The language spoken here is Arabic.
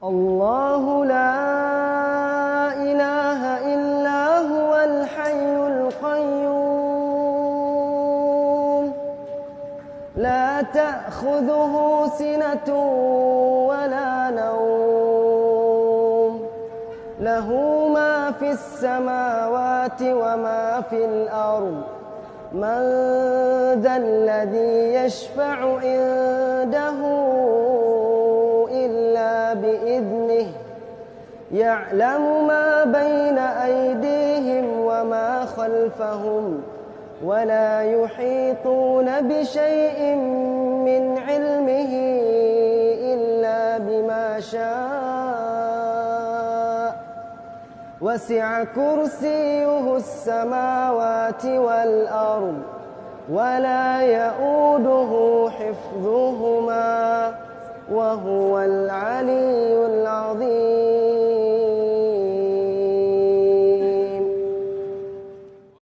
الله لا إله إلا هو الحي القيوم لا تأخذه سنة ولا نوم له ما في السماوات وما في الأرض من ذا الذي يشفع عنده إلا بإذنه يعلم ما بين أيديهم وما خلفهم ولا يحيطون بشيء من علمه إلا بما شاء وسع كرسيه السماوات والأرض ولا يؤوده حفظهما وهو العلي